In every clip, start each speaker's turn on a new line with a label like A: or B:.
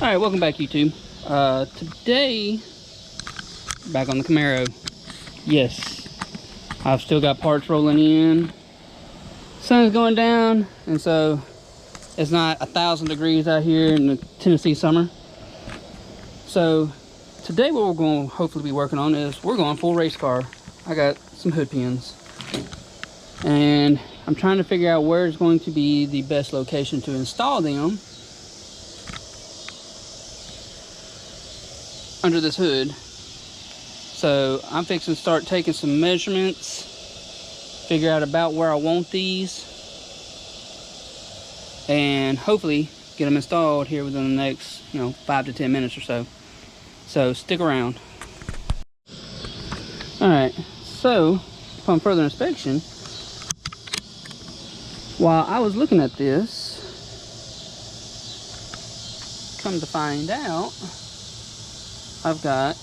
A: All right, welcome back, YouTube. Today, back on the Camaro. Yes, I've still got parts rolling in. Sun's going down, and so it's not 1,000 degrees out here in the Tennessee summer. So today, what we're going to hopefully be working on is we're going full race car. I got some hood pins, and I'm trying to figure out where is going to be the best location to install them under this hood. So I'm fixing to start taking some measurements, figure out about where I want these, and hopefully get them installed here within the next 5 to 10 minutes or so. So stick around. All right, so upon further inspection, while I was looking at this, come to find out, I've got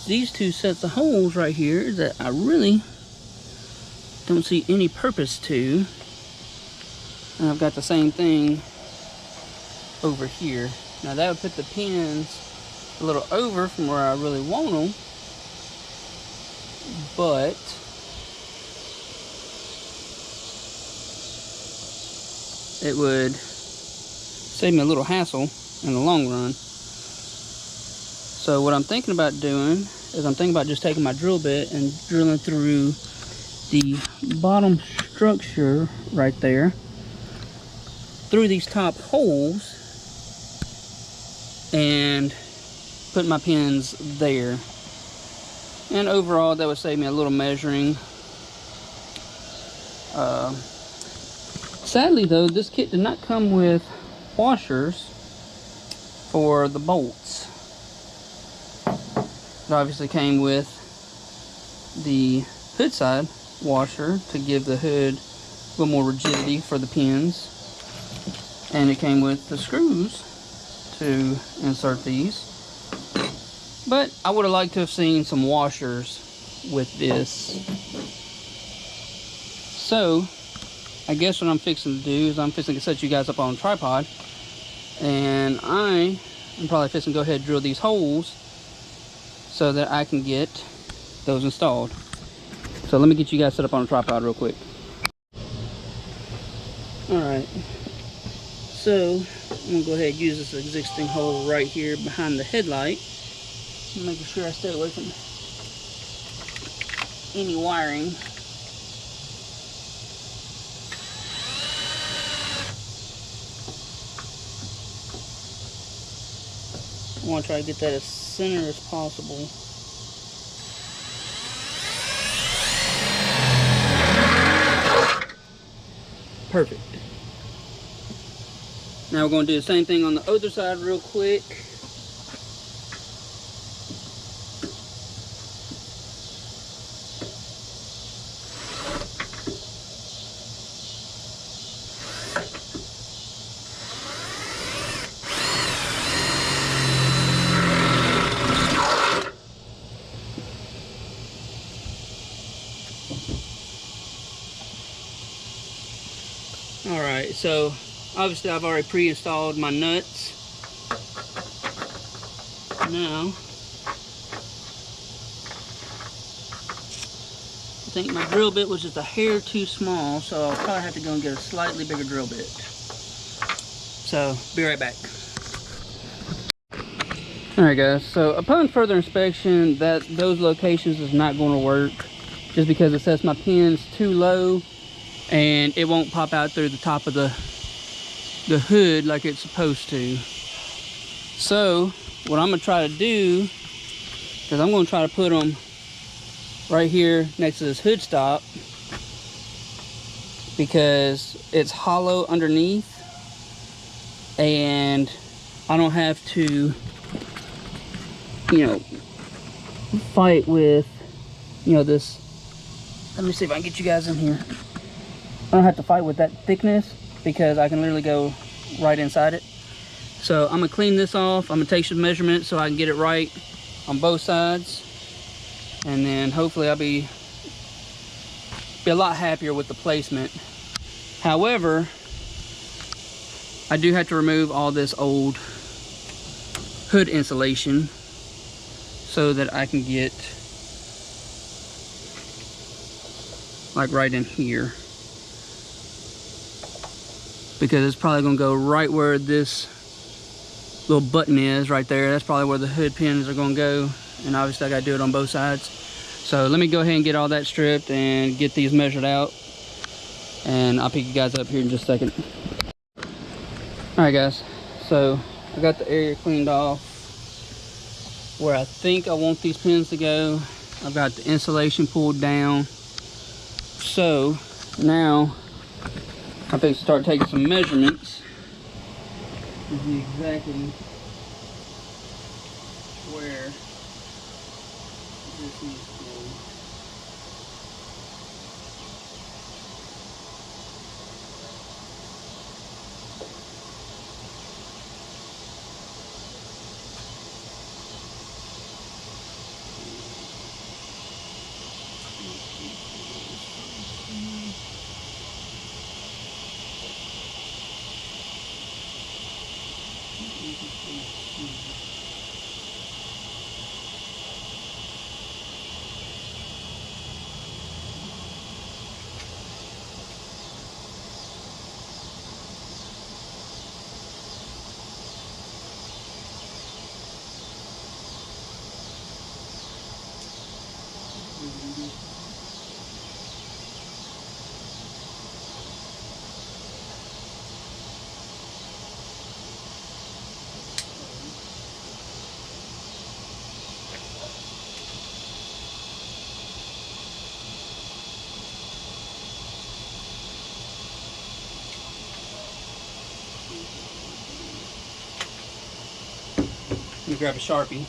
A: these two sets of holes right here that I really don't see any purpose to. And I've got the same thing over here. Now that would put the pins a little over from where I really want them, but it would save me a little hassle in the long run. So what I'm thinking about doing is I'm thinking about just taking my drill bit and drilling through the bottom structure right there, through these top holes, and putting my pins there. And overall that would save me a little measuring. Sadly though, this kit did not come with washers for the bolts. It obviously came with the hood side washer to give the hood a little more rigidity for the pins, and it came with the screws to insert these. But I would have liked to have seen some washers with this. So I guess what I'm fixing to do is I'm fixing to set you guys up on a tripod, and I am probably fixing to go ahead and drill these holes so that I can get those installed. So let me get you guys set up on a tripod real quick. Alright, so I'm going to go ahead and use this existing hole right here behind the headlight, making sure I stay away from any wiring. I want to try to get that as center as possible. Perfect. Now we're going to do the same thing on the other side real quick. Alright, so obviously I've already pre-installed my nuts. Now, I think my drill bit was just a hair too small, so I'll probably have to go and get a slightly bigger drill bit. So, be right back. Alright guys, so upon further inspection, those locations is not going to work, just because it sets my pins too low and it won't pop out through the top of the hood like it's supposed to. So what I'm going to try to do is I'm going to try to put them right here next to this hood stop, because it's hollow underneath and I don't have to fight with this. Let me see if I can get you guys in here. I don't have to fight with that thickness because I can literally go right inside it. So I'm gonna clean this off. I'm gonna take some measurements so I can get it right on both sides, and then hopefully I'll be a lot happier with the placement. However, I do have to remove all this old hood insulation so that I can get like right in here, because it's probably gonna go right where this little button is right there. That's probably where the hood pins are gonna go, and obviously I gotta do it on both sides. So let me go ahead and get all that stripped and get these measured out, and I'll pick you guys up here in just a second. All right guys, so I got the area cleaned off where I think I want these pins to go. I've got the insulation pulled down. So now I think start taking some measurements to see exactly where this needs to go. Let me grab a Sharpie.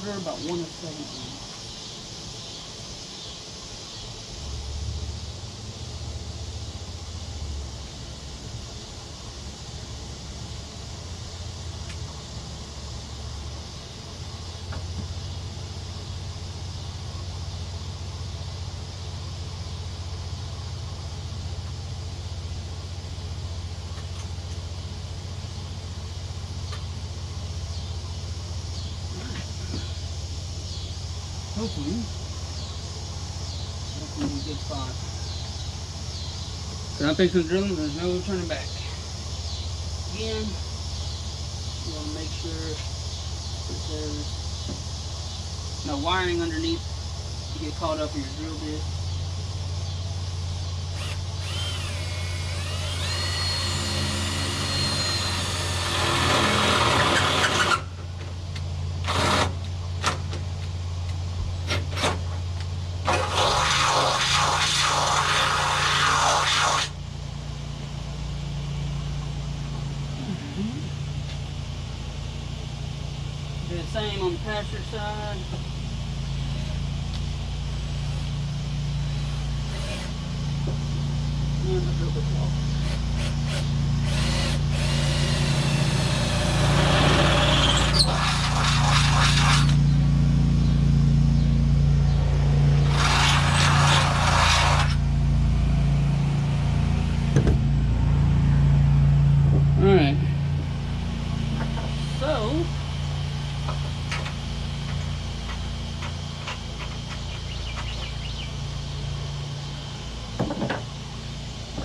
A: About 1 17. Hopefully, that's in a good spot. When I fix the drilling, there's no turning back. Again, you want to make sure that there's no wiring underneath. You get caught up in your drill bit. passenger side. And a little bit more. Alright, so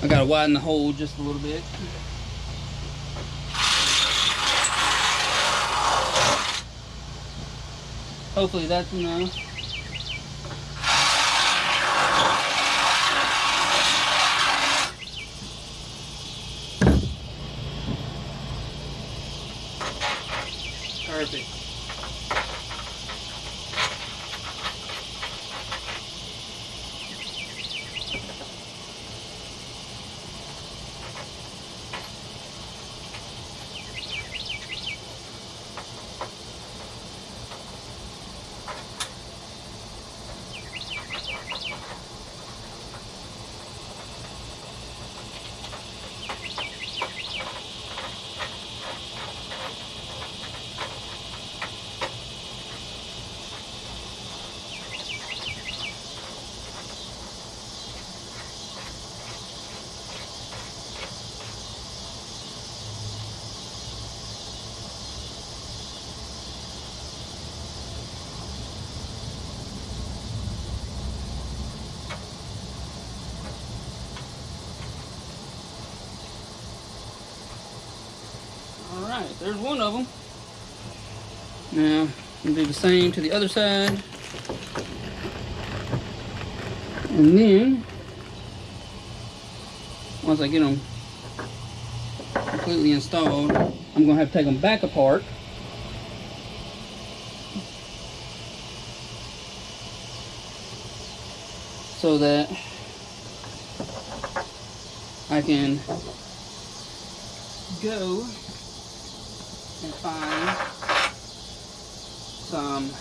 A: I gotta widen the hole just a little bit. Hopefully that's enough. Perfect. Alright, there's one of them. Now, I'm going to do the same to the other side. And then, once I get them completely installed, I'm going to have to take them back apart. So that I can go and find some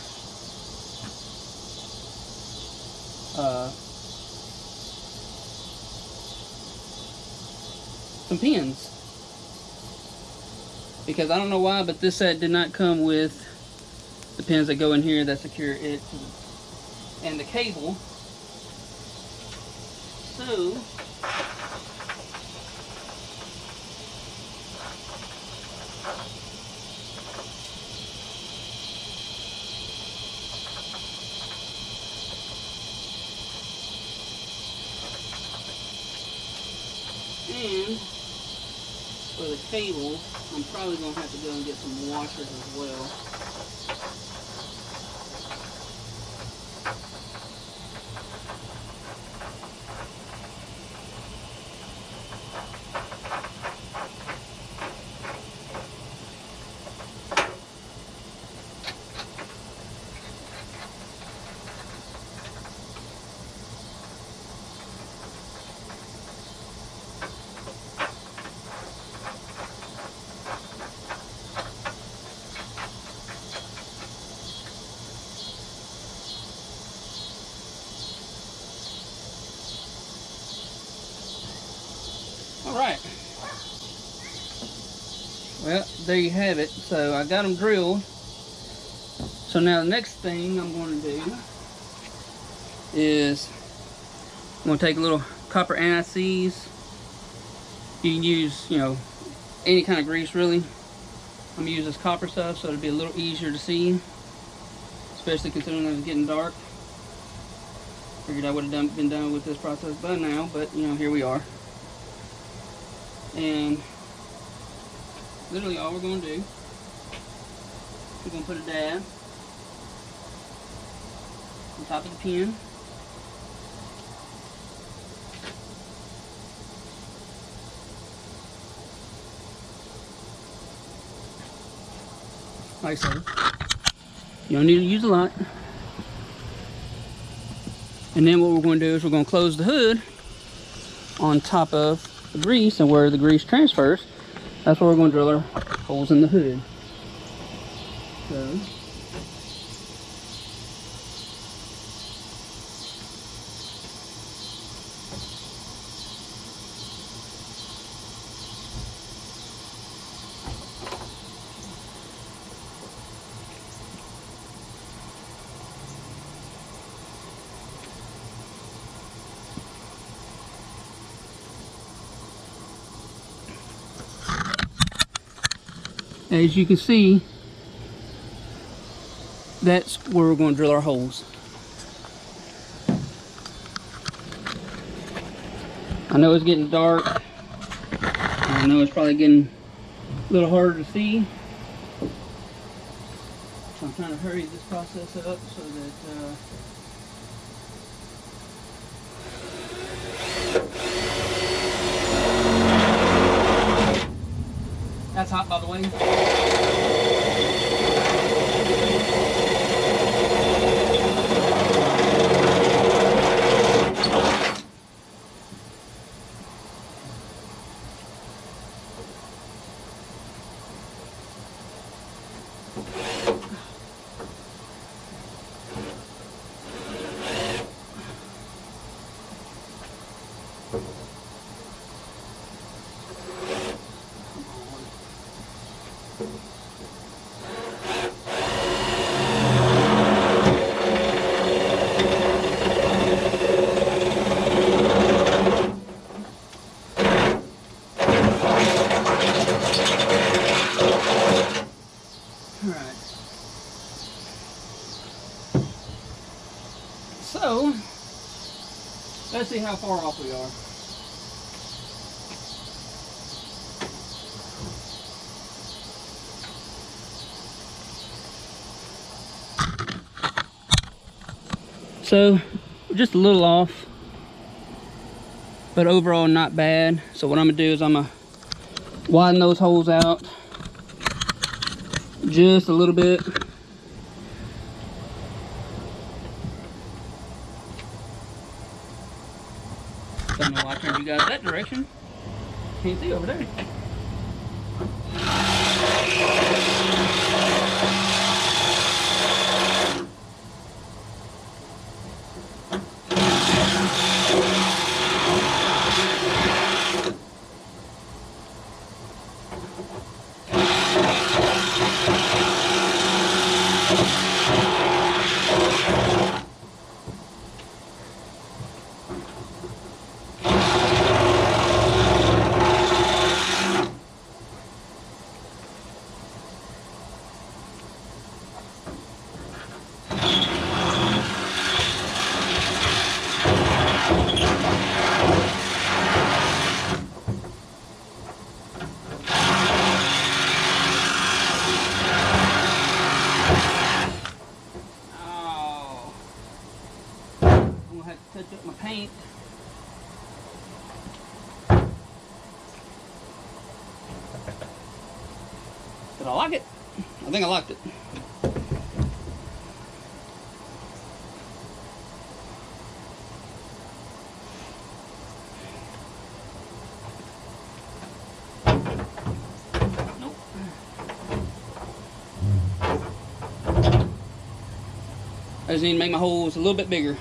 A: pins, because I don't know why, but this set did not come with the pins that go in here that secure it to and the cable. So and for the cable, I'm probably going to have to go and get some washers as well. Alright, well, there you have it. So I got them drilled. So now the next thing I'm going to do is I'm going to take a little copper anti-seize. You can use, you know, any kind of grease really. I'm going to use this copper stuff so it'll be a little easier to see, especially considering it was getting dark. Figured I would have been done with this process by now, but you know, here we are. And literally all we're going to do, we're going to put a dab on top of the pin. Like so. You don't need to use a lot. And then what we're going to do is we're going to close the hood on top of the grease, and where the grease transfers, that's where we're going to drill our holes in the hood. So As you can see, that's where we're going to drill our holes. I know it's getting dark. I know it's probably getting a little harder to see. So I'm trying to hurry this process up so that that's hot, by the way. So, let's see how far off we are. So, we're just a little off, but overall not bad. So what I'm gonna do is I'm gonna widen those holes out just a little bit. Don't know why I turned you guys that direction. Can't see over there. Touch up my paint. Did I like it? I think I liked it. Nope. I just need to make my holes a little bit bigger.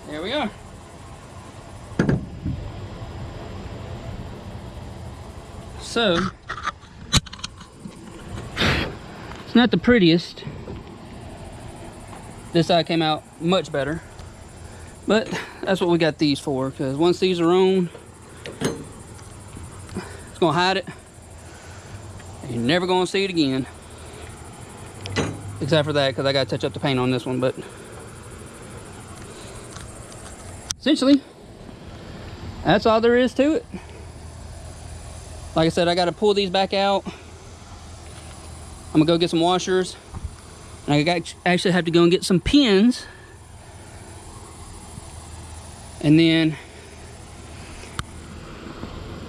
A: There we are. So, it's not the prettiest. This side came out much better. But that's what we got these for, because once these are on, it's gonna hide it. You're never gonna see it again. Except for that, because I gotta touch up the paint on this one, but essentially, that's all there is to it. Like I said, I gotta pull these back out. I'm gonna go get some washers. And I actually have to go and get some pins. And then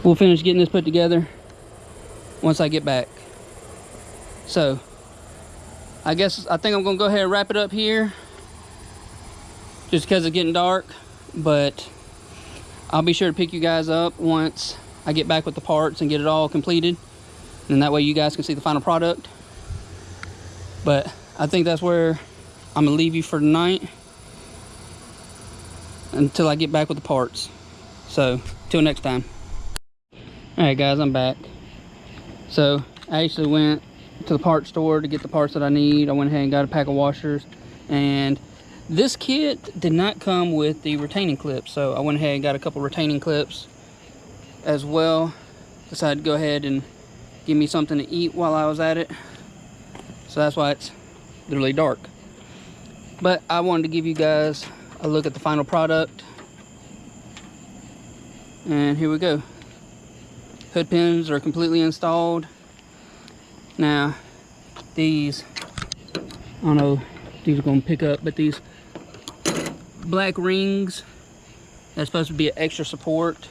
A: we'll finish getting this put together. once I get back. So I think I'm gonna go ahead and wrap it up here, just because it's getting dark. But I'll be sure to pick you guys up once I get back with the parts and get it all completed, and that way you guys can see the final product. But I think that's where I'm gonna leave you for tonight until I get back with the parts. So till next time. All right guys, I'm back. So I actually went to the parts store to get the parts that I need. I went ahead and got a pack of washers, and this kit did not come with the retaining clips, so I went ahead and got a couple retaining clips as well. Decided to go ahead and give me something to eat while I was at it, so that's why it's literally dark. But I wanted to give you guys a look at the final product, and here we go. Hood pins are completely installed. Now these, I don't know if these are going to pick up, but these black rings, that's supposed to be an extra support,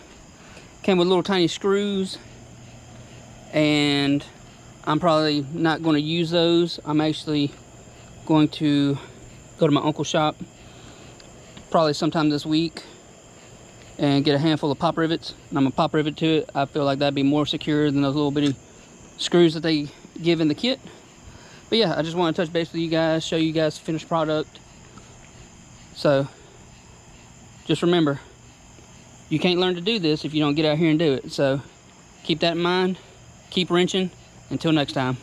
A: came with little tiny screws, and I'm probably not going to use those. I'm actually going to go to my uncle's shop probably sometime this week and get a handful of pop rivets, and I'm gonna pop rivet to it. I feel like that'd be more secure than those little bitty screws that they give in the kit. But yeah, I just want to touch base with you guys, show you guys the finished product. So just remember, you can't learn to do this if you don't get out here and do it. So keep that in mind, keep wrenching. Until next time.